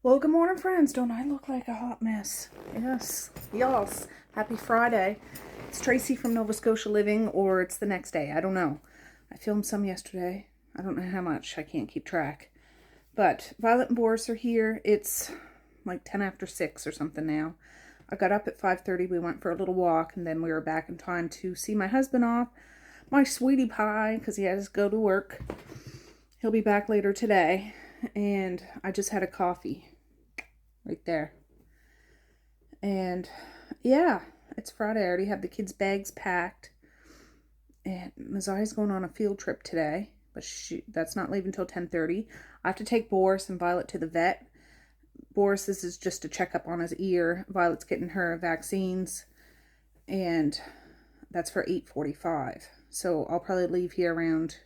Well, good morning, friends. Don't I look like a hot mess? Yes. Yes. Happy Friday. It's Tracey from Nova Scotia Living, or it's the next day. I don't know. I filmed some yesterday. I don't know how much. I can't keep track. But Violet and Boris are here. It's like 10 after 6 or something now. I got up at 5:30. We went for a little walk, and then we were back in time to see my husband off. My sweetie pie, because he has to go to work. He'll be back later today. And I just had a coffee right there. And yeah, it's Friday. I already have the kids' bags packed. And Mazai's going on a field trip today, but that's not leaving until 10:30. I have to take Boris and Violet to the vet. Boris, this is just a checkup on his ear. Violet's getting her vaccines, and that's for 8:45. So I'll probably leave here around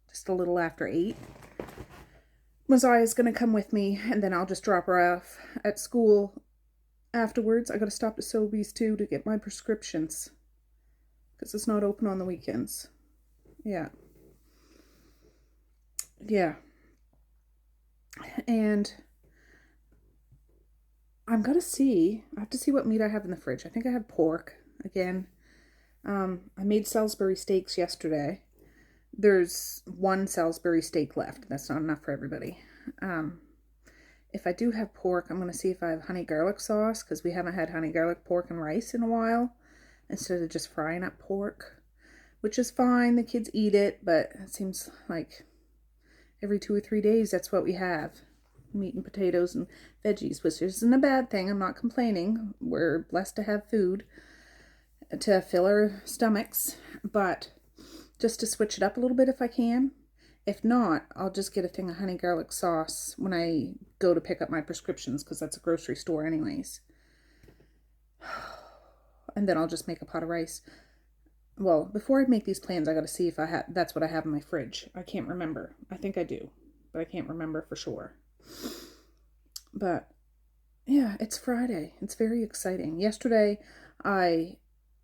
just a little after 8. Messiah is going to come with me, and then I'll just drop her off at school afterwards. I got to stop at Sobeys too to get my prescriptions because it's not open on the weekends. Yeah. And I have to see what meat I have in the fridge. I think I have pork again. I made Salisbury steaks yesterday. There's one Salisbury steak left. That's not enough for everybody. If I do have pork, I'm going to see if I have honey garlic sauce, because we haven't had honey garlic pork and rice in a while, instead of just frying up pork, which is fine. The kids eat it, but it seems like every 2 or 3 days that's what we have. Meat and potatoes and veggies, which isn't a bad thing. I'm not complaining. We're blessed to have food to fill our stomachs, but just to switch it up a little bit if I can. If not, I'll just get a thing of honey garlic sauce when I go to pick up my prescriptions, because that's a grocery store anyways. And then I'll just make a pot of rice. Well, before I make these plans, I gotta see if that's what I have in my fridge. I can't remember. I think I do, but I can't remember for sure. But yeah, it's Friday. It's very exciting. Yesterday, I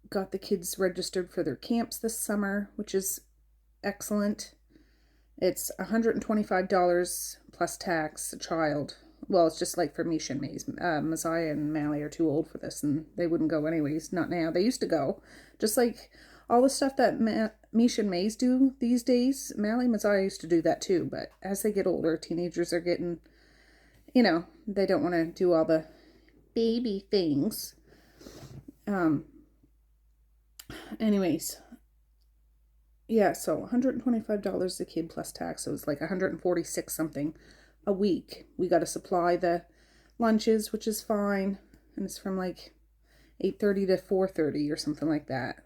got the kids registered for their camps this summer, which is excellent. It's $125 plus tax a child. Well, it's just like for Misha and Maze. Messiah and Mally are too old for this, and they wouldn't go anyways. Not now. They used to go. Just like all the stuff that Misha and Maze do these days. Mally and Messiah used to do that too, but as they get older, teenagers are getting, they don't want to do all the baby things. Anyways, yeah, so $125 a kid plus tax. So it's like $146 something a week. We got to supply the lunches, which is fine. And it's from like 8:30 to 4:30 or something like that.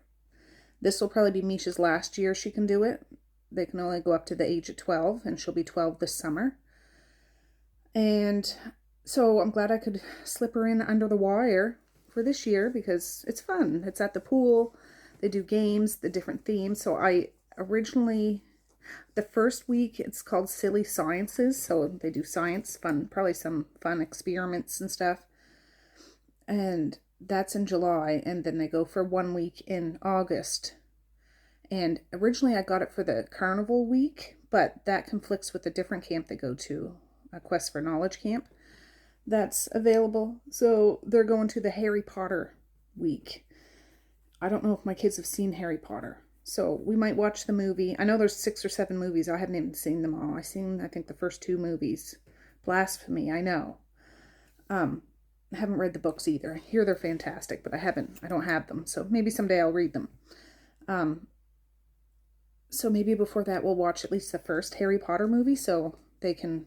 This will probably be Misha's last year she can do it. They can only go up to the age of 12, and she'll be 12 this summer. And so I'm glad I could slip her in under the wire for this year, because it's fun. It's at the pool. They do games, the different themes. So I originally, the first week, it's called Silly Sciences. So they do science, fun, probably some fun experiments and stuff. And that's in July. And then they go for 1 week in August. And originally I got it for the carnival week, but that conflicts with a different camp they go to, a Quest for Knowledge camp that's available. So they're going to the Harry Potter week. I don't know if my kids have seen Harry Potter, so we might watch the movie. I know there's 6 or 7 movies. I haven't even seen them all. I've seen, I think, the first 2 movies. Blasphemy, I know. I haven't read the books either. I hear they're fantastic, but I don't have them, so maybe someday I'll read them. So maybe before that we'll watch at least the first Harry Potter movie, so they can,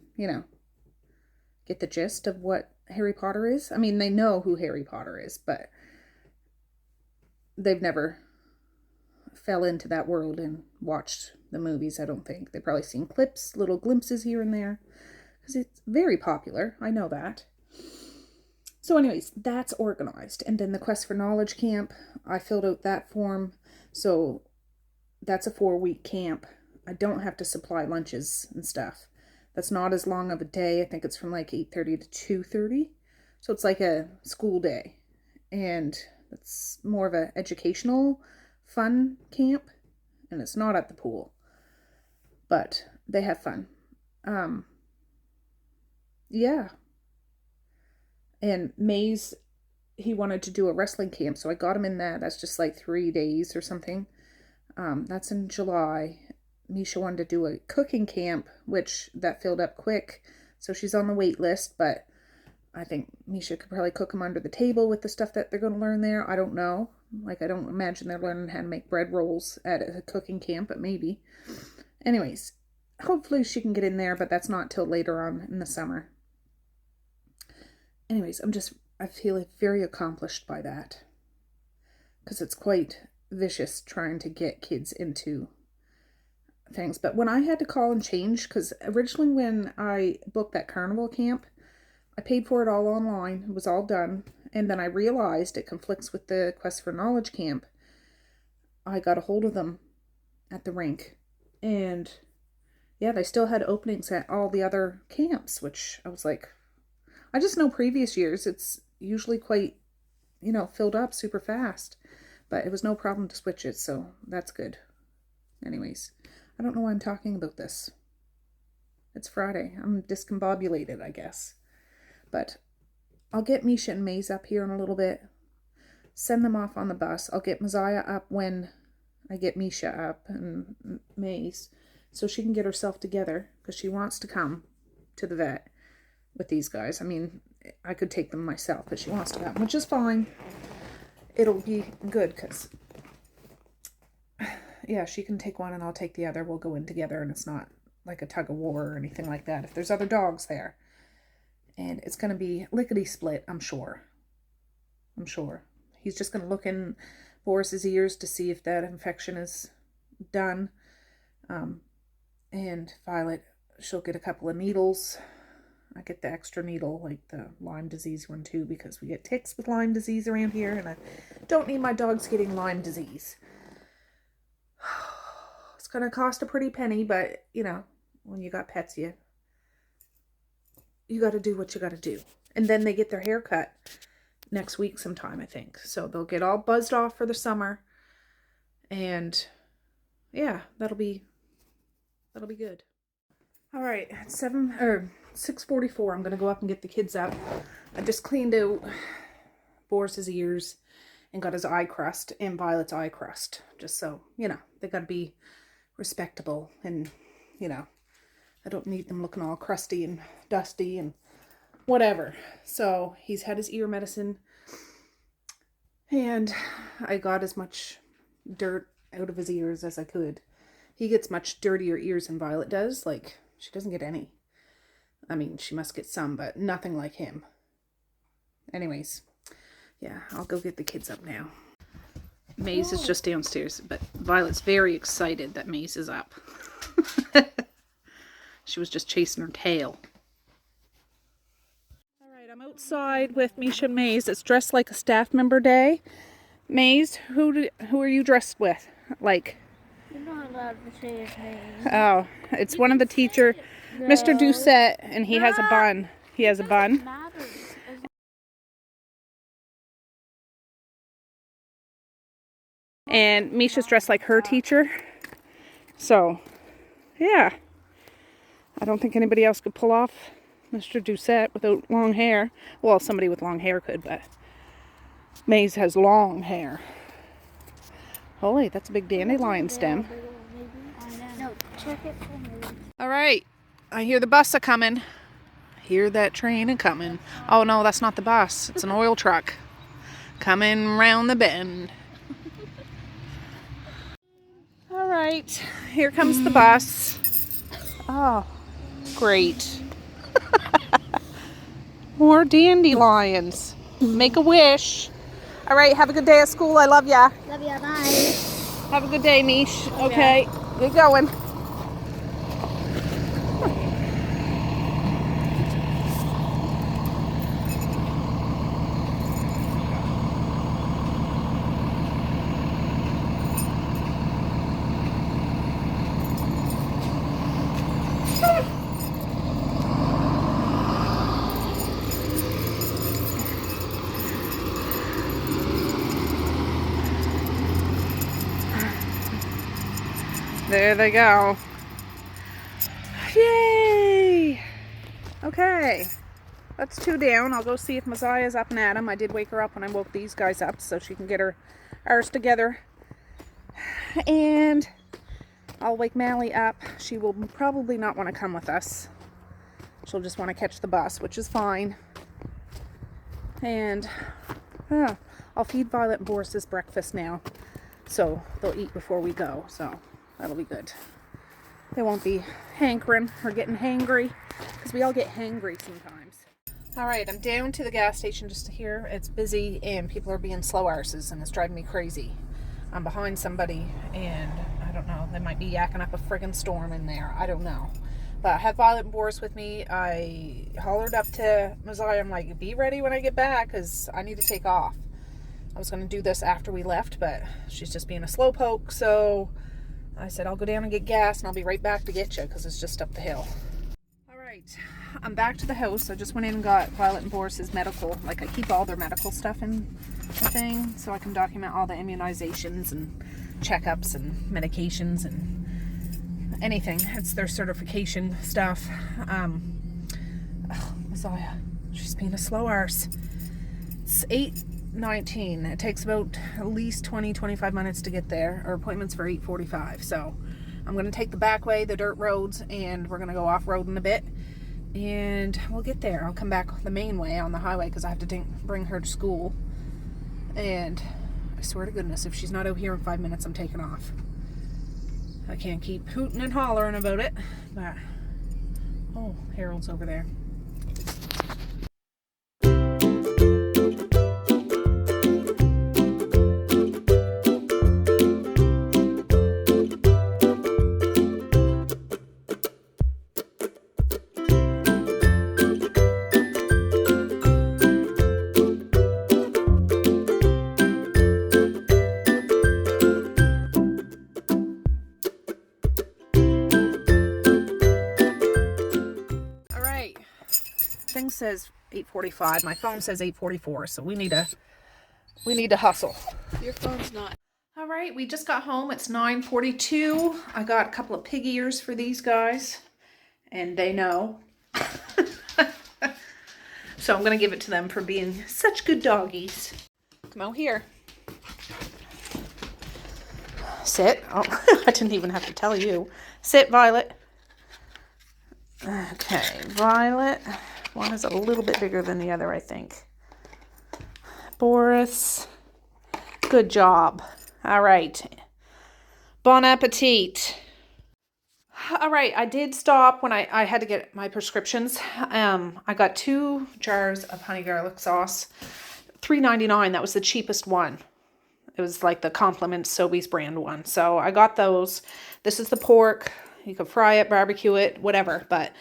get the gist of what Harry Potter is. I mean, they know who Harry Potter is, but they've never fell into that world and watched the movies, I don't think. They've probably seen clips, little glimpses here and there, because it's very popular. I know that. So anyways, that's organized. And then the Quest for Knowledge camp, I filled out that form. So that's a 4-week camp. I don't have to supply lunches and stuff. That's not as long of a day. I think it's from like 8:30 to 2:30. So it's like a school day. And it's more of an educational, fun camp. And it's not at the pool. But they have fun. Yeah. And Maze, he wanted to do a wrestling camp, so I got him in that. That's just like 3 days or something. That's in July. Misha wanted to do a cooking camp, which that filled up quick. So she's on the wait list, but I think Misha could probably cook them under the table with the stuff that they're going to learn there. I don't know. Like, I don't imagine they're learning how to make bread rolls at a cooking camp, but maybe. Anyways, hopefully she can get in there, but that's not till later on in the summer. Anyways, I feel very accomplished by that. Because it's quite vicious trying to get kids into things. But when I had to call and change, because originally when I booked that carnival camp, I paid for it all online. It was all done. And then I realized it conflicts with the Quest for Knowledge camp. I got a hold of them at the rink. And yeah, they still had openings at all the other camps, which I was like, I just know previous years it's usually quite, filled up super fast. But it was no problem to switch it, so that's good. Anyways, I don't know why I'm talking about this. It's Friday. I'm discombobulated, I guess. But I'll get Misha and Maze up here in a little bit. Send them off on the bus. I'll get Messiah up when I get Misha up and Maze, so she can get herself together, because she wants to come to the vet with these guys. I mean, I could take them myself, but she wants to come, which is fine. It'll be good, because yeah, she can take one and I'll take the other. We'll go in together, and it's not like a tug of war or anything like that if there's other dogs there. And it's going to be lickety split, I'm sure. He's just going to look in Boris's ears to see if that infection is done. And Violet, she'll get a couple of needles. I get the extra needle, like the Lyme disease one too, because we get ticks with Lyme disease around here, and I don't need my dogs getting Lyme disease. It's going to cost a pretty penny, but, when you got pets, you got to do what you got to do. And then they get their hair cut next week sometime, I think. So they'll get all buzzed off for the summer. And yeah, that'll be good. All right, 6:44. I'm going to go up and get the kids up. I just cleaned out Boris's ears and got his eye crust and Violet's eye crust. Just so, they got to be respectable, and, I don't need them looking all crusty and dusty and whatever. So he's had his ear medicine, and I got as much dirt out of his ears as I could. He gets much dirtier ears than Violet does. Like, she doesn't get any. I mean, she must get some, but nothing like him. Anyways, yeah, I'll go get the kids up now. Maze is just downstairs, but Violet's very excited that Maze is up. She was just chasing her tail. All right, I'm outside with Misha and Maze. It's dressed like a staff member day. Maze, who are you dressed with? Like, you're not allowed to say his name. Oh, it's one of the teacher, no. Mr. Doucette, and he has a bun. He has a bun. And Misha's dressed like her teacher. So, yeah. I don't think anybody else could pull off Mr. Doucette without long hair. Well, somebody with long hair could, but Maze has long hair. Holy, that's a big dandelion stem. No, check it for me. All right. I hear the bus a-coming. Hear that train a-coming. Oh, no, that's not the bus. It's an oil truck coming round the bend. All right. Here comes the bus. Oh, great. More dandelions. Make a wish. All right, have a good day at school. I love ya. Love ya, bye. Have a good day, Mish. Okay, get going. There they go. Yay! Okay, that's 2 down. I'll go see if Messiah's up and at 'em. I did wake her up when I woke these guys up so she can get her ours together. And I'll wake Mally up. She will probably not want to come with us. She'll just want to catch the bus, which is fine. And I'll feed Violet and Boris this breakfast now. So they'll eat before we go. So that'll be good. They won't be hankering or getting hangry, because we all get hangry sometimes. All right, I'm down to the gas station just to hear it's busy and people are being slow arses and it's driving me crazy. I'm behind somebody and I don't know, they might be yakking up a friggin' storm in there. I don't know. But I have Violet and Boris with me. I hollered up to Messiah. I'm like, be ready when I get back because I need to take off. I was going to do this after we left, but she's just being a slowpoke. So I said, I'll go down and get gas and I'll be right back to get you because it's just up the hill. All right, I'm back to the house. I just went in and got Violet and Boris's medical. Like, I keep all their medical stuff in the thing so I can document all the immunizations and checkups and medications and anything. It's their certification stuff. Messiah, she's being a slow arse. It's 8:19. It takes about at least 20-25 minutes to get there. Our appointment's for 8:45. So I'm going to take the back way, the dirt roads, and we're going to go off-roading a bit. And we'll get there. I'll come back the main way on the highway because I have to bring her to school. And I swear to goodness, if she's not out here in 5 minutes, I'm taking off. I can't keep hooting and hollering about it, but oh, Harold's over there. Thing says 8:45. My phone says 8:44, so we need to hustle. Your phone's not. All right, we just got home. It's 9:42. I got a couple of pig ears for these guys, and they know. So I'm gonna give it to them for being such good doggies. Come out here. Sit. Oh, I didn't even have to tell you. Sit, Violet. Okay, Violet. One is a little bit bigger than the other, I think. Boris. Good job. All right. Bon appetit. All right, I did stop when I had to get my prescriptions. I got 2 jars of honey garlic sauce. $3.99. That was the cheapest one. It was like the Compliment Sobeys brand one. So I got those. This is the pork. You can fry it, barbecue it, whatever. But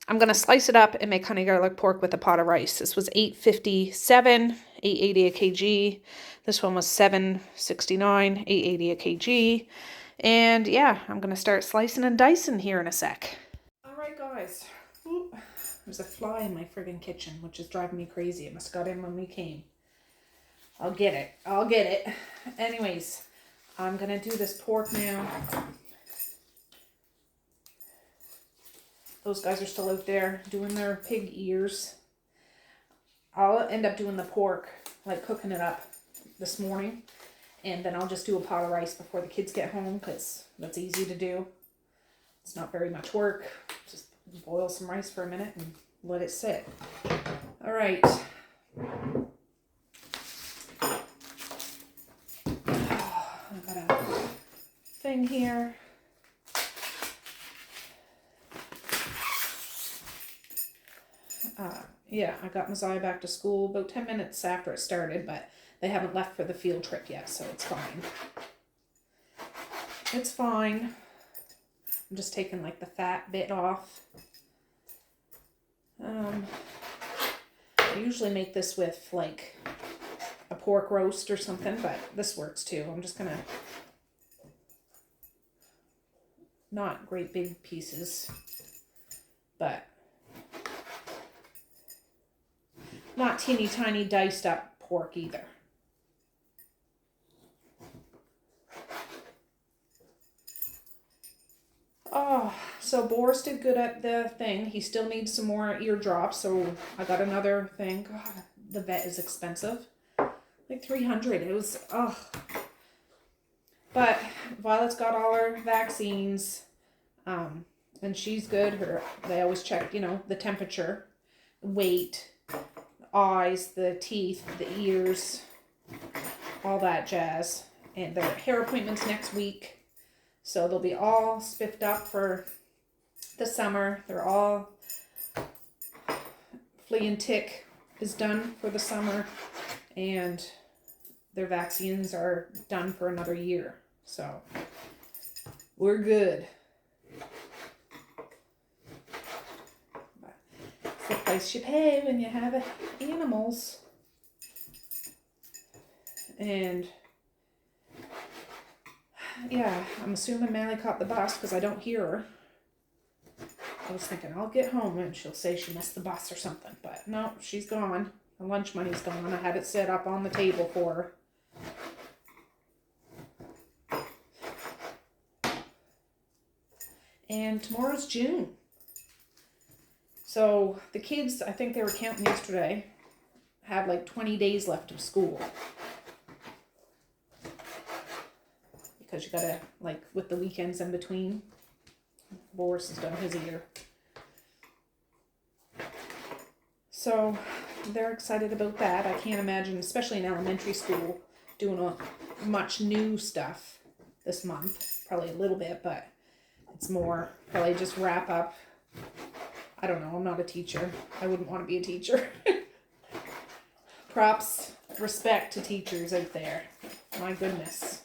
I'm going to slice it up and make honey garlic pork with a pot of rice. This was $8.57, $8.80 a kg. This one was $7.69, $8.80 a kg. And yeah, I'm going to start slicing and dicing here in a sec. All right, guys. Ooh, there's a fly in my friggin' kitchen, which is driving me crazy. It must have got in when we came. I'll get it. Anyways, I'm going to do this pork now. Those guys are still out there doing their pig ears. I'll end up doing the pork, like cooking it up this morning. And then I'll just do a pot of rice before the kids get home because that's easy to do. It's not very much work. Just boil some rice for a minute and let it sit. All right. I've got a thing here. Yeah, I got Messiah back to school about 10 minutes after it started, but they haven't left for the field trip yet, so it's fine. It's fine. I'm just taking like the fat bit off. I usually make this with like a pork roast or something, but this works too. I'm just gonna, not great big pieces, but not teeny tiny diced up pork either. Oh, so Boris did good at the thing. He still needs some more ear drops, so I got another thing. God, the vet is expensive. Like $300. It was, oh. But Violet's got all her vaccines, and she's good. They always check, the temperature, weight, eyes, the teeth, the ears, all that jazz. And their hair appointments next week. So they'll be all spiffed up for the summer. They're all, flea and tick is done for the summer. And their vaccines are done for another year. So we're good. It's the price you pay when you have animals. And yeah, I'm assuming Mally caught the bus because I don't hear her. I was thinking I'll get home and she'll say she missed the bus or something. But no, she's gone. The lunch money's gone. I had it set up on the table for her. And tomorrow's June. So the kids, I think they were counting yesterday, have like 20 days left of school. Because you gotta, like, with the weekends in between. Boris has done his ear. So they're excited about that. I can't imagine, especially in elementary school, doing much new stuff this month. Probably a little bit, but it's more probably just wrap up. I don't know. I'm not a teacher. I wouldn't want to be a teacher. Props, respect to teachers out there. My goodness.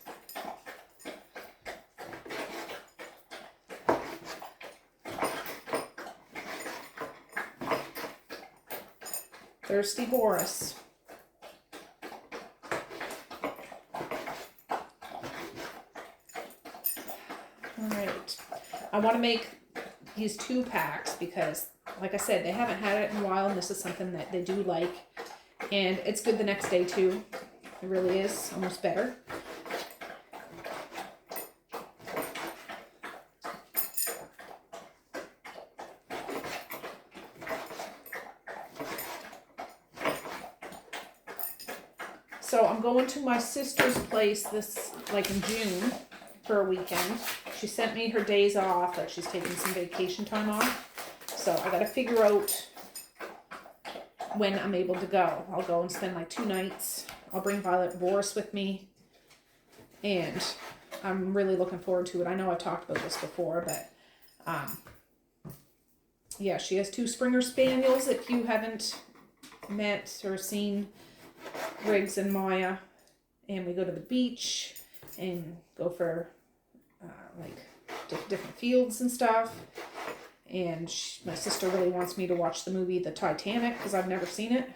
Thirsty Boris. Alright. I want to make these 2 packs because, like I said, they haven't had it in a while and this is something that they do like. And it's good the next day too. It really is. Almost better. So I'm going to my sister's place in June for a weekend. She sent me her days off, like she's taking some vacation time off. So I gotta figure out when I'm able to go. I'll go and spend like 2 nights. I'll bring Violet and Boris with me. And I'm really looking forward to it. I know I talked about this before, but yeah, she has 2 Springer Spaniels. If you haven't met or seen Riggs and Maya, and we go to the beach and go for different fields and stuff. And my sister really wants me to watch the movie The Titanic because I've never seen it,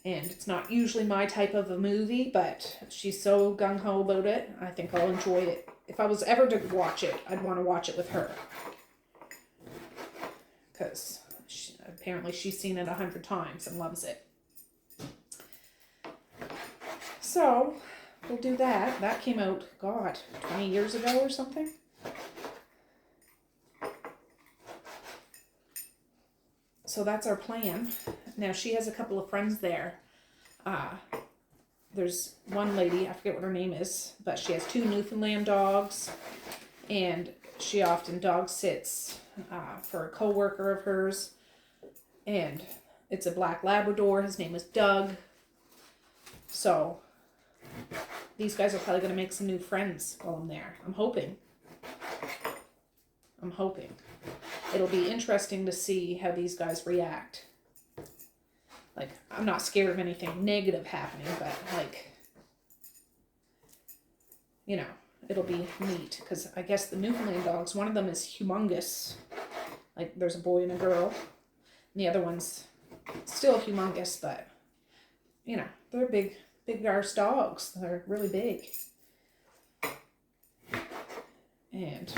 and it's not usually my type of a movie, but she's so gung-ho about it. I think I'll enjoy it. If I was ever to watch it, I'd want to watch it with her because apparently she's seen it 100 times and loves it. So, we'll do that. That came out, God, 20 years ago or something. So that's our plan. Now, she has a couple of friends there. There's one lady, I forget what her name is, but she has 2 Newfoundland dogs. And she often dog sits for a co-worker of hers. And it's a black Labrador. His name is Doug. So these guys are probably going to make some new friends while I'm there. I'm hoping. It'll be interesting to see how these guys react. Like, I'm not scared of anything negative happening, but it'll be neat. Because I guess the Newfoundland dogs, one of them is humongous. Like, there's a boy and a girl. And the other one's still humongous, but, they're big arse dogs. They're really big. And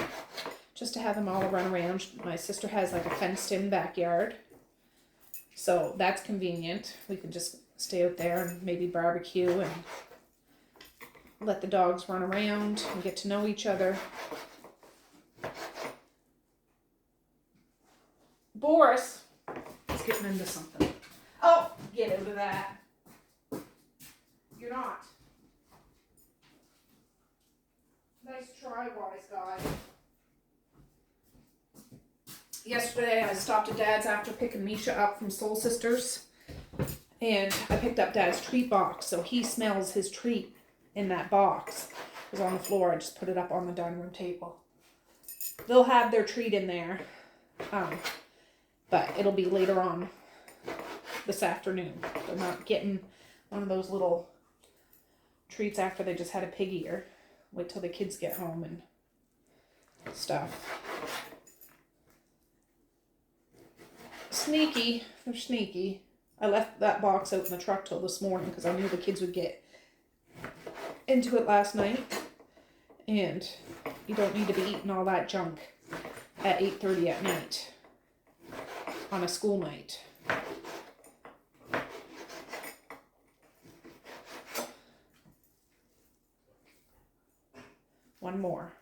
just to have them all run around. My sister has like a fenced in backyard. So that's convenient. We could just stay out there and maybe barbecue and let the dogs run around and get to know each other. Boris is getting into something. Oh, get out of that. You're not. Nice try, wise guy. Yesterday I stopped at Dad's after picking Misha up from Soul Sisters. And I picked up Dad's treat box. So he smells his treat in that box. It was on the floor. I just put it up on the dining room table. They'll have their treat in there. But it'll be later on this afternoon. They're not getting one of those little treats after they just had a pig ear. Wait till the kids get home and stuff. Sneaky. They're sneaky. I left that box out in the truck till this morning because I knew the kids would get into it last night. And you don't need to be eating all that junk at 8:30 at night on a school night. One more.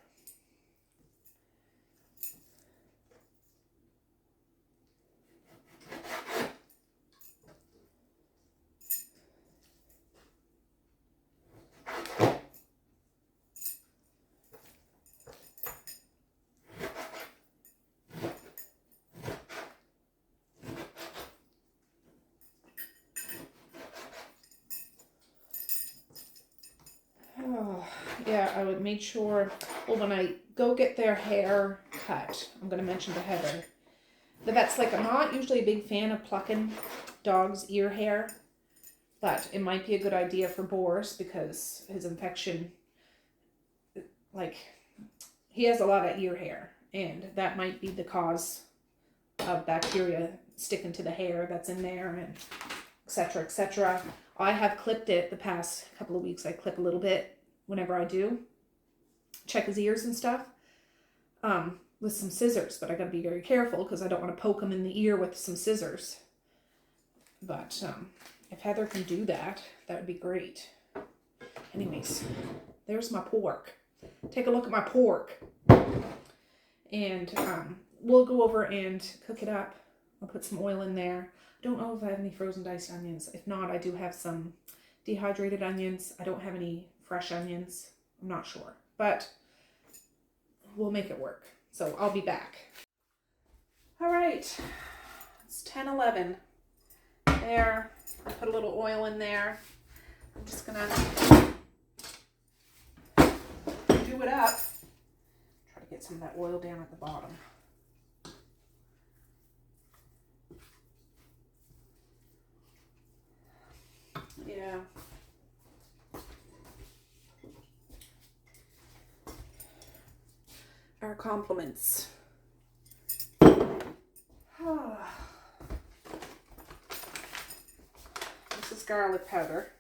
Oh, yeah, I would make sure, well, when I go get their hair cut, I'm going to mention to Heather, the vet's like, I'm not usually a big fan of plucking dogs' ear hair, but it might be a good idea for Boris because his infection, like, he has a lot of ear hair, and that might be the cause of bacteria sticking to the hair that's in there, and etc., etc. I have clipped it the past couple of weeks. I clip a little bit whenever I do. Check his ears and stuff with some scissors. But I got to be very careful because I don't want to poke him in the ear with some scissors. But if Heather can do that, that would be great. Anyways, there's my pork. Take a look at my pork. And we'll go over and cook it up. I'll put some oil in there. Don't know if I have any frozen diced onions. If not, I do have some dehydrated onions. I don't have any fresh onions. I'm not sure, but we'll make it work. So I'll be back. All right, it's 10:11. There, I put a little oil in there. I'm just gonna do it up. Try to get some of that oil down at the bottom. Yeah. Our compliments. This is garlic powder.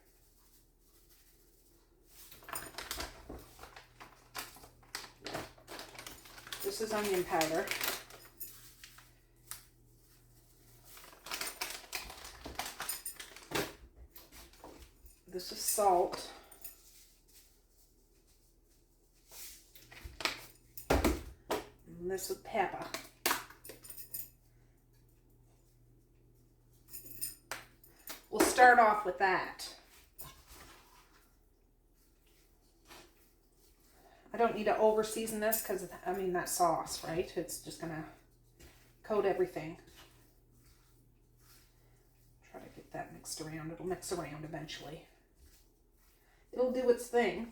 This is onion powder. This is salt. And this is pepper. We'll start off with that. I don't need to over season this because, I mean, that sauce, right? It's just going to coat everything. Try to get that mixed around. It'll mix around eventually. It'll do its thing.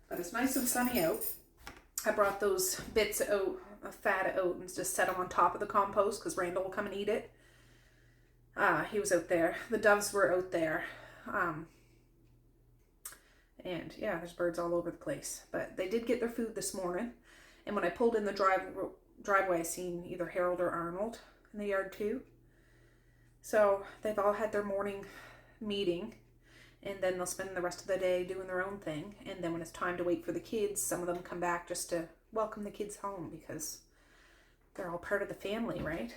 But it's nice and sunny out. I brought those bits of oat, a fat of oat, and just set them on top of the compost because Randall will come and eat it. He was out there. The doves were out there. And yeah, there's birds all over the place. But they did get their food this morning. And when I pulled in the driveway, I seen either Harold or Arnold in the yard too. So they've all had their morning meeting. And then they'll spend the rest of the day doing their own thing. And then when it's time to wait for the kids, some of them come back just to welcome the kids home because they're all part of the family, right?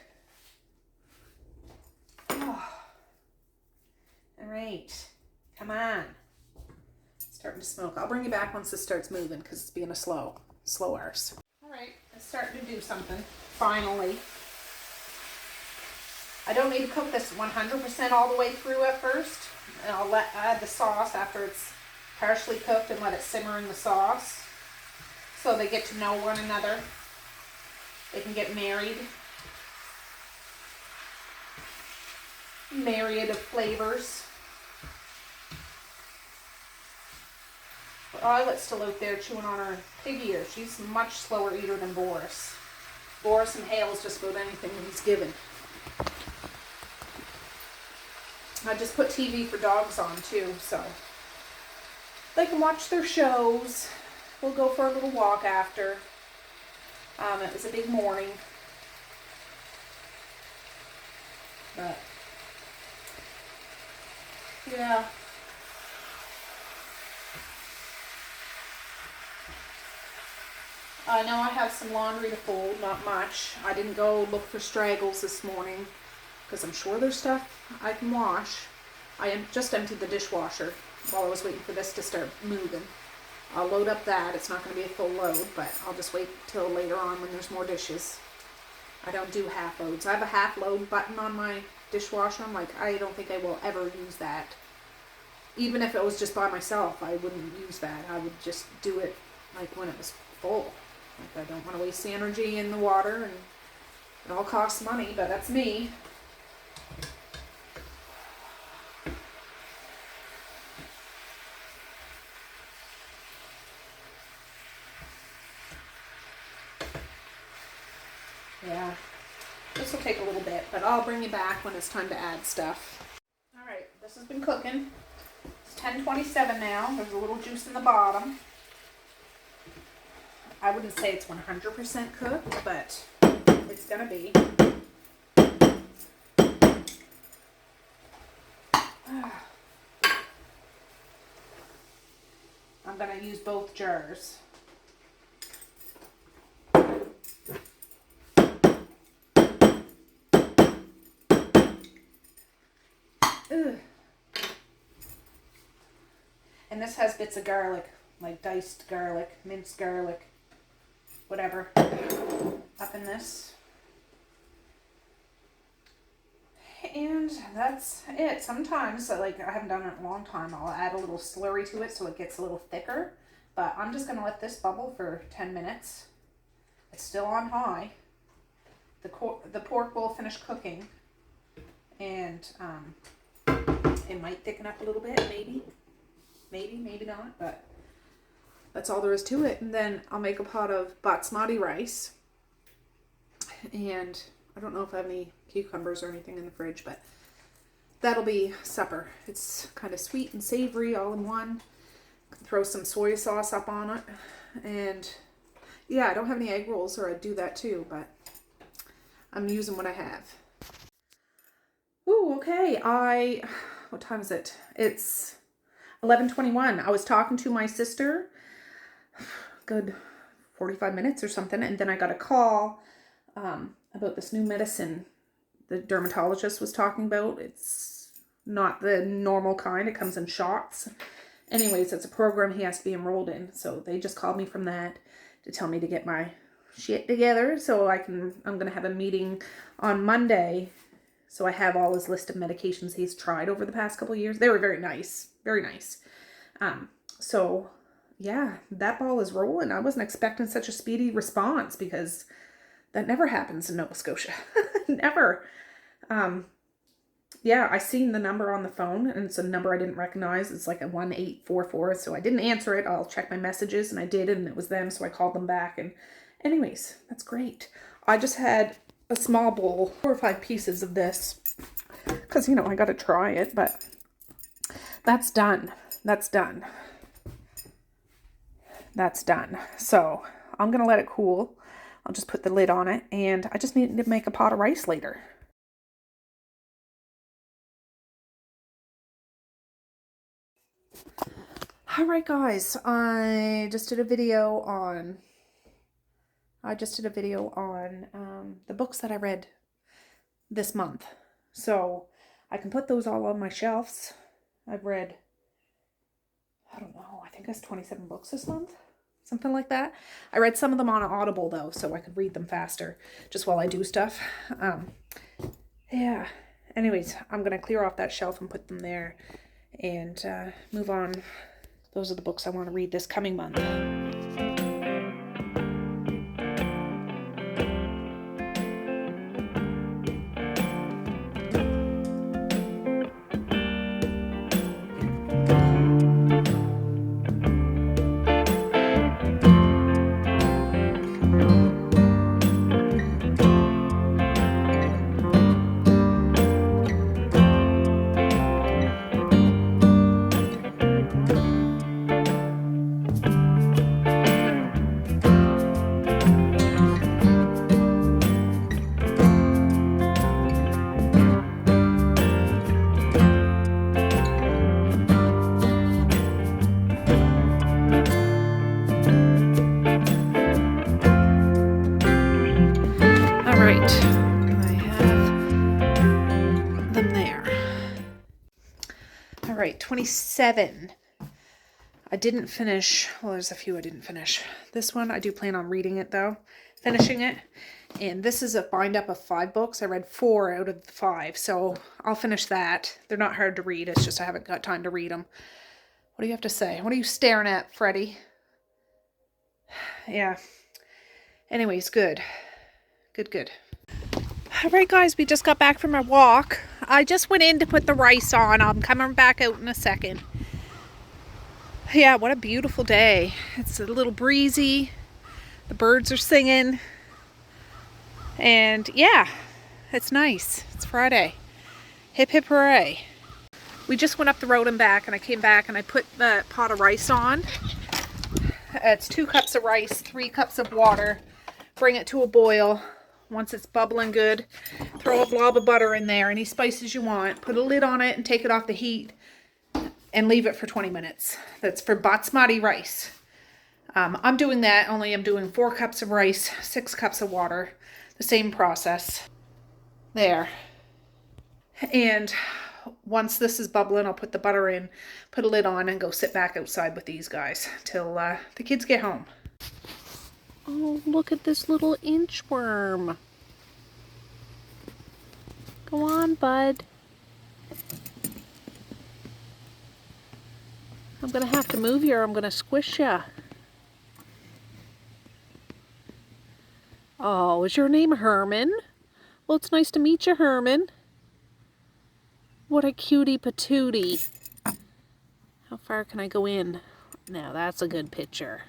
Oh. All right. Come on. It's starting to smoke. I'll bring you back once this starts moving because it's being a slow arse. All right. It's starting to do something. Finally. I don't need to cook this 100% all the way through at first. And I'll add the sauce after it's partially cooked and let it simmer in the sauce. So they get to know one another. They can get married. Myriad of flavors. Violet's still out there chewing on her pig ear. She's a much slower eater than Boris. Boris inhales just about anything that he's given. I just put TV for dogs on too, so they can watch their shows. We'll go for a little walk after. It was a big morning. But yeah. I know I have some laundry to fold, not much. I didn't go look for straggles this morning because I'm sure there's stuff I can wash. I just emptied the dishwasher while I was waiting for this to start moving. I'll load up that. It's not going to be a full load, but I'll just wait till later on when there's more dishes. I don't do half loads. I have a half load button on my dishwasher. I'm like, I don't think I will ever use that. Even if it was just by myself, I wouldn't use that. I would just do it like when it was full. Like, I don't want to waste the energy in the water, and it all costs money, but that's me. Yeah, this will take a little bit, but I'll bring you back when it's time to add stuff. Alright, this has been cooking. It's 10:27 now. There's a little juice in the bottom. I wouldn't say it's 100% cooked, but it's gonna be. I'm gonna use both jars. Ugh. And this has bits of garlic, like diced garlic, minced garlic, whatever, up in this. And that's it. Sometimes, like, I haven't done it in a long time, I'll add a little slurry to it so it gets a little thicker. But I'm just going to let this bubble for 10 minutes. It's still on high. The pork will finish cooking. And it might thicken up a little bit, maybe. Maybe not, but that's all there is to it. And then I'll make a pot of basmati rice. And I don't know if I have any cucumbers or anything in the fridge, but that'll be supper. It's kind of sweet and savory all in one. Throw some soy sauce up on it. And yeah, I don't have any egg rolls, or I'd do that too, but I'm using what I have. Ooh, okay. What time is it? It's 11:21. I was talking to my sister, good 45 minutes or something, and then I got a call about this new medicine the dermatologist was talking about. It's not the normal kind. It comes in shots. Anyways, it's a program he has to be enrolled in. So they just called me from that to tell me to get my shit together so I'm going to have a meeting on Monday. So I have all his list of medications he's tried over the past couple of years. They were very nice. Very nice. So yeah, that ball is rolling. I wasn't expecting such a speedy response because that never happens in Nova Scotia. Never. Yeah, I seen the number on the phone, and it's a number I didn't recognize. It's like a 1844, so I didn't answer it. I'll check my messages, and I did, and it was them, so I called them back. And anyways, that's great. I just had a small bowl, 4 or 5 pieces of this, because, I got to try it, but that's done. That's done. That's done. So I'm going to let it cool. I'll just put the lid on it, and I just need to make a pot of rice later. Alright guys, I just did a video on the books that I read this month. So I can put those all on my shelves. I've read, I don't know, I think it's 27 books this month. Something like that. I read some of them on Audible though, so I could read them faster just while I do stuff. Yeah. Anyways, I'm going to clear off that shelf and put them there and move on. Those are the books I want to read this coming month. All right, 27. I didn't finish, well, there's a few I didn't finish. This one, I do plan on reading it though, finishing it. And this is a bind up of 5 books. I read 4 out of the 5, so I'll finish that. They're not hard to read, it's just I haven't got time to read them. What do you have to say? What are you staring at, Freddie? Yeah. Anyways, good. Good. All right, guys, we just got back from our walk. I just went in to put the rice on. I'm coming back out in a second. Yeah, what a beautiful day. It's a little breezy. The birds are singing. And yeah, it's nice. It's Friday. Hip hip hooray. We just went up the road and back, and I came back and I put the pot of rice on. It's 2 cups of rice, 3 cups of water. Bring it to a boil. Once it's bubbling good, throw a blob of butter in there, any spices you want. Put a lid on it and take it off the heat and leave it for 20 minutes. That's for basmati rice. I'm doing that, only I'm doing 4 cups of rice, 6 cups of water. The same process. There. And once this is bubbling, I'll put the butter in, put a lid on, and go sit back outside with these guys till the kids get home. Oh, look at this little inchworm. Go on, bud. I'm going to have to move you or I'm going to squish you. Oh, is your name Herman? Well, it's nice to meet you, Herman. What a cutie patootie. How far can I go in? Now, that's a good picture.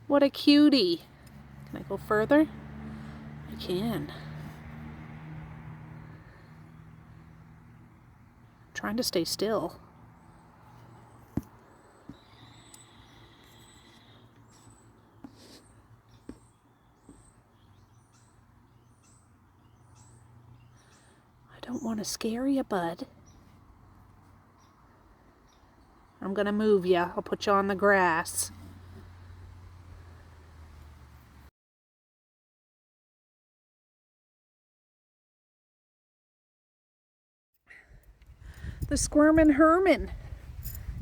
What a cutie. Can I go further? I can. I'm trying to stay still. I don't want to scare you, bud. I'm going to move you. I'll put you on the grass. The squirmin' Herman.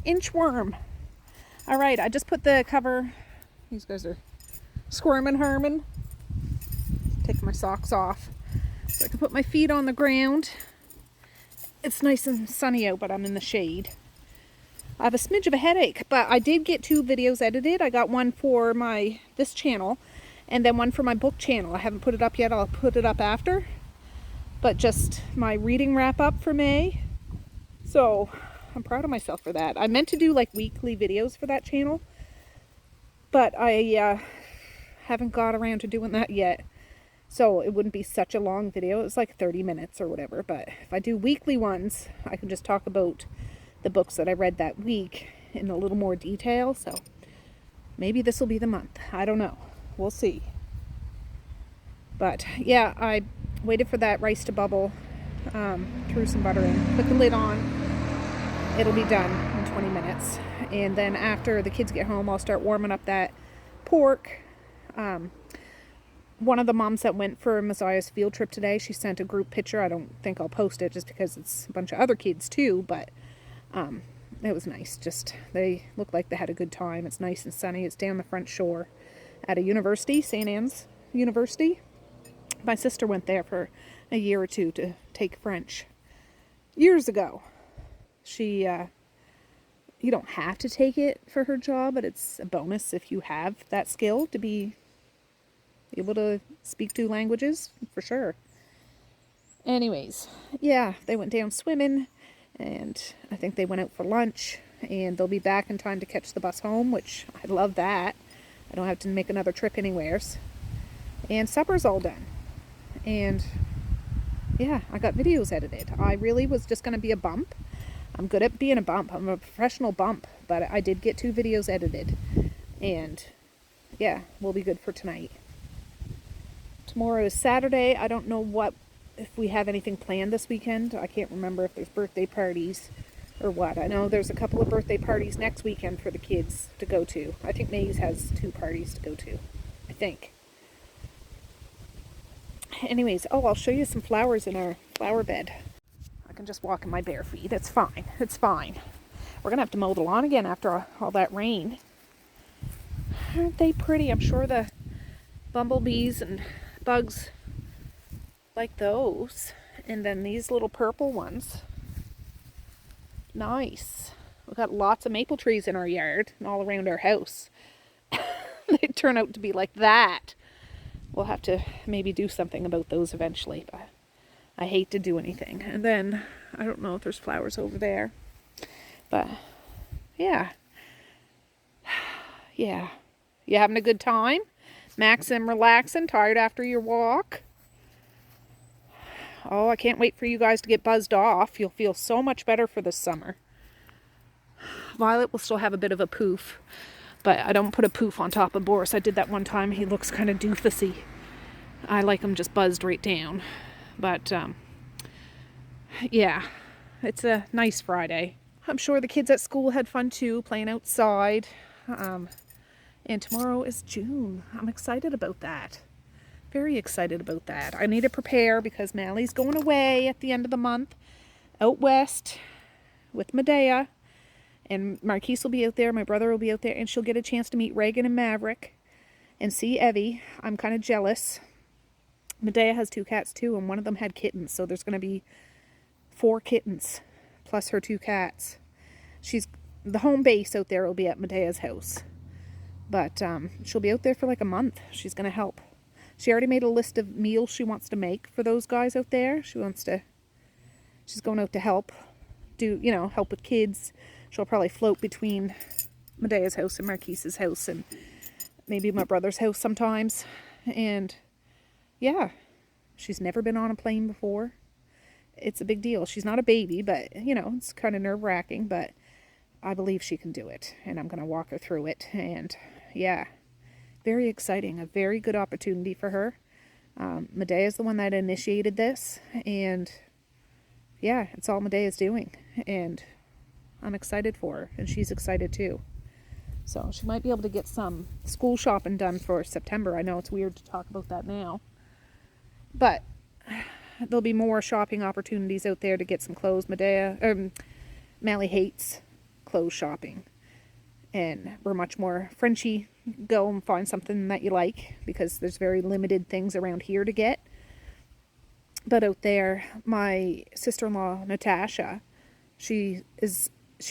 Inchworm. All right, I just put the cover. These guys are squirmin' Herman. Take my socks off so I can put my feet on the ground. It's nice and sunny out, but I'm in the shade. I have a smidge of a headache, but I did get 2 videos edited. I got one for this channel and then one for my book channel. I haven't put it up yet. I'll put it up after. But just my reading wrap up for May. So I'm proud of myself for that. I meant to do like weekly videos for that channel, but I haven't got around to doing that yet. So it wouldn't be such a long video. It's like 30 minutes or whatever. But if I do weekly ones, I can just talk about the books that I read that week in a little more detail. So maybe this will be the month. I don't know. We'll see. But yeah, I waited for that rice to bubble. Threw some butter in. Put the lid on. It'll be done in 20 minutes. And then after the kids get home, I'll start warming up that pork. One of the moms that went for Messiah's field trip today, she sent a group picture. I don't think I'll post it just because it's a bunch of other kids too, but it was nice. Just, they look like they had a good time. It's nice and sunny. It's down the front shore at a university, St. Anne's University. My sister went there for a year or two to take French. Years ago. She, you don't have to take it for her job, but it's a bonus if you have that skill to be able to speak 2 languages, for sure. Anyways, yeah, they went down swimming, and I think they went out for lunch, and they'll be back in time to catch the bus home, which I love that. I don't have to make another trip anywheres. And supper's all done. And yeah, I got videos edited. I really was just going to be a bump. I'm good at being a bump. I'm a professional bump, but I did get 2 videos edited. And yeah, we'll be good for tonight. Tomorrow is Saturday. I don't know if we have anything planned this weekend. I can't remember if there's birthday parties or what. I know there's a couple of birthday parties next weekend for the kids to go to. I think Maze has 2 parties to go to. I think. Anyways, I'll show you some flowers in our flower bed. I can just walk in my bare feet. It's fine. It's fine. We're going to have to mow the lawn again after all that rain. Aren't they pretty? I'm sure the bumblebees and bugs like those. And then these little purple ones. Nice. We've got lots of maple trees in our yard and all around our house. They turn out to be like that. We'll have to maybe do something about those eventually, but I hate to do anything. And then, I don't know if there's flowers over there. But, yeah. Yeah. You having a good time? Maxing, relaxing, tired after your walk? Oh, I can't wait for you guys to get buzzed off. You'll feel so much better for this summer. Violet will still have a bit of a poof, but I don't put a poof on top of Boris. I did that one time. He looks kind of doofusy. I like him just buzzed right down. But, yeah, it's a nice Friday. I'm sure the kids at school had fun too, playing outside. And tomorrow is June. I'm excited about that. Very excited about that. I need to prepare because Mally's going away at the end of the month out west with Medea. And Marquise will be out there. My brother will be out there. And she'll get a chance to meet Reagan and Maverick and see Evie. I'm kind of jealous. Medea has 2 cats too, and one of them had kittens. So there's going to be 4 kittens plus her 2 cats. The home base out there will be at Medea's house. But she'll be out there for like a month. She's going to help. She already made a list of meals she wants to make for those guys out there. She's going out to help help with kids. She'll probably float between Medea's house and Marquise's house and maybe my brother's house sometimes. And yeah, she's never been on a plane before. It's a big deal. She's not a baby, but it's kind of nerve-wracking, but I believe she can do it. And I'm going to walk her through it. And yeah, very exciting. A very good opportunity for her. Medea is the one that initiated this. And yeah, it's all Medea's doing. And I'm excited for her. And she's excited too. So she might be able to get some school shopping done for September. I know it's weird to talk about that now. But there'll be more shopping opportunities out there to get some clothes. Mally hates clothes shopping. And we're much more Frenchy. Go and find something that you like because there's very limited things around here to get. But out there, my sister-in-law, Natasha, she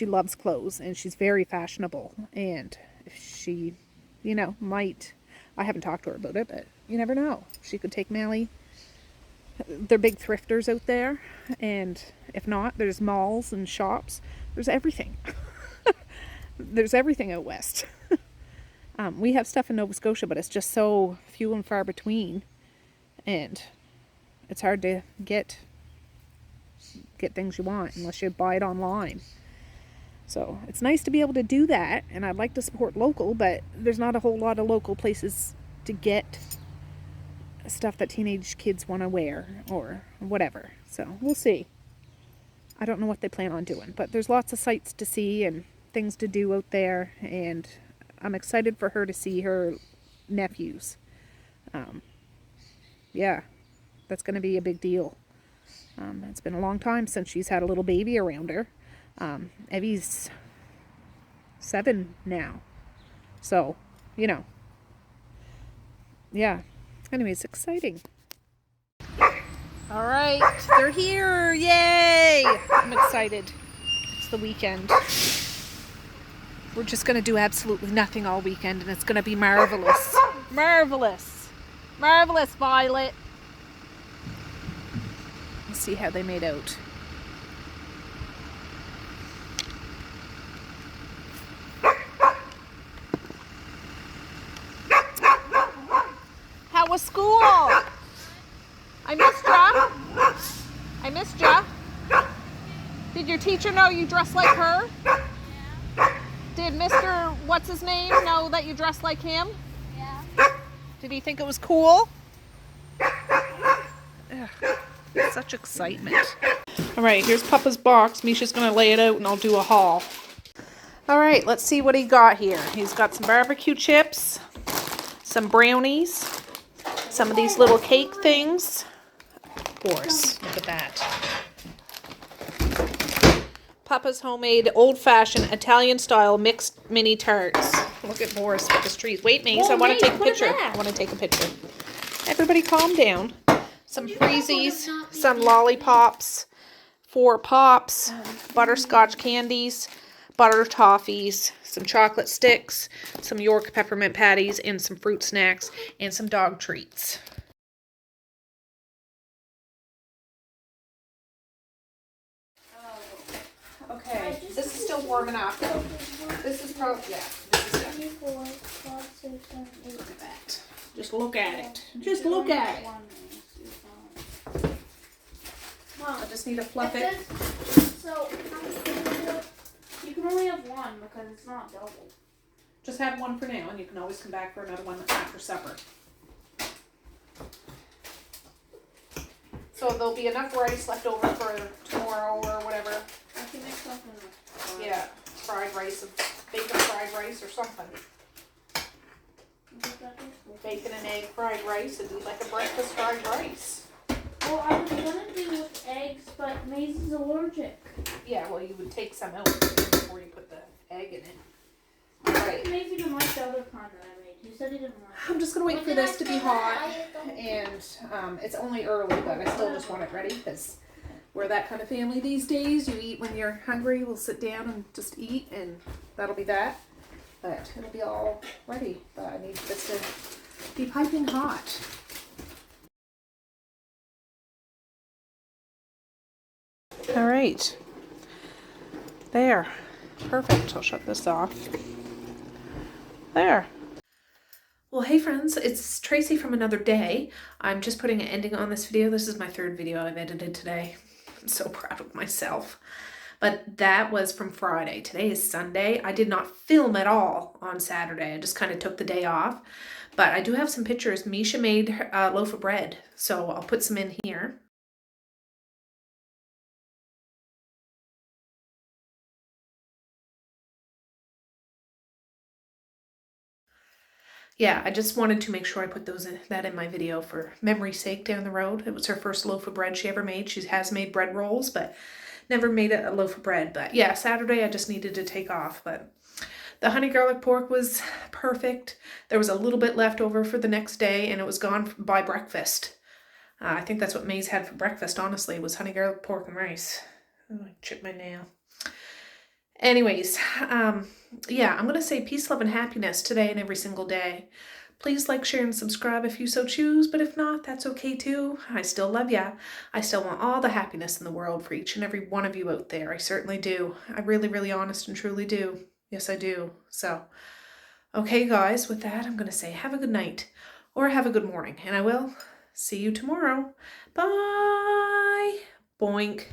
loves clothes and she's very fashionable. And she, might, I haven't talked to her about it, but you never know. She could take Mally. They're big thrifters out there. And if not, there's malls and shops. There's everything. There's everything out west. We have stuff in Nova Scotia, but it's just so few and far between. And it's hard to get things you want unless you buy it online. So it's nice to be able to do that. And I'd like to support local, but there's not a whole lot of local places to get stuff that teenage kids want to wear or whatever. So we'll see. I don't know what they plan on doing, but there's lots of sights to see and things to do out there, and I'm excited for her to see her nephews. Yeah, that's going to be a big deal. It's been a long time since she's had a little baby around her. Evie's 7 now. So, yeah. Anyways, exciting. All right, they're here. Yay! I'm excited. It's the weekend. We're just going to do absolutely nothing all weekend, and it's going to be marvelous. Marvelous. Marvelous, Violet. Let's see how they made out. How was school? I missed ya. I missed ya. Did your teacher know you dress like her? Did Mr. What's his name know that you dressed like him? Yeah. Did he think it was cool? Ugh, such excitement. All right, here's Papa's box. Misha's gonna lay it out and I'll do a haul. All right, let's see what he got here. He's got some barbecue chips, some brownies, some of these little cake things. Of course, look at that. Papa's homemade old-fashioned Italian-style mixed mini tarts. Look at Boris with his trees. Wait, Maze, I want to take a picture. I want to take a picture. Everybody calm down. Some freezies, some lollipops, 4 pops, butterscotch candies, butter toffees, some chocolate sticks, some York peppermint patties, and some fruit snacks, and some dog treats. Okay, this is still warm enough. This is probably, yeah, this is it. Look at that. Just look at it. Just look at it. I just need to fluff it. So, you can only have one because it's not double. Just have one for now, and you can always come back for another one after supper. So there'll be enough rice left over for tomorrow or whatever. I can make something with Yeah, fried rice, bacon fried rice or something. Bacon and egg fried rice. It'd be like a breakfast fried rice. Well, I was gonna do with eggs, but Maze is allergic. Yeah, well, you would take some out before you put the egg in it. All right. Maybe you didn't like the other kind that I made. You said you didn't like it. I'm just gonna wait for this to be hot, and it's only early, but I still just want it ready because we're that kind of family these days. You eat when you're hungry. We'll sit down and just eat, and that'll be that. But it'll be all ready. But I need this to be piping hot. All right. There. Perfect. I'll shut this off. There. Well, hey friends, it's Tracy from another day. I'm just putting an ending on this video. This is my 3rd video I've edited today. I'm so proud of myself. But that was from Friday. Today is Sunday. I did not film at all on Saturday. I just kind of took the day off. But I do have some pictures. Misha made a loaf of bread, so I'll put some in here. Yeah, I just wanted to make sure I put that in my video for memory's sake down the road. It was her first loaf of bread she ever made. She has made bread rolls, but never made a loaf of bread. But yeah, Saturday I just needed to take off. But the honey garlic pork was perfect. There was a little bit left over for the next day, and it was gone by breakfast. I think that's what Maze had for breakfast, honestly, was honey garlic pork and rice. Oh, I chipped my nail. Anyways, yeah, I'm going to say peace, love, and happiness today and every single day. Please like, share, and subscribe if you so choose, but if not, that's okay too. I still love ya. I still want all the happiness in the world for each and every one of you out there. I certainly do. I really, really honest and truly do. Yes, I do. So, okay, guys, with that, I'm going to say have a good night or have a good morning, and I will see you tomorrow. Bye. Boink.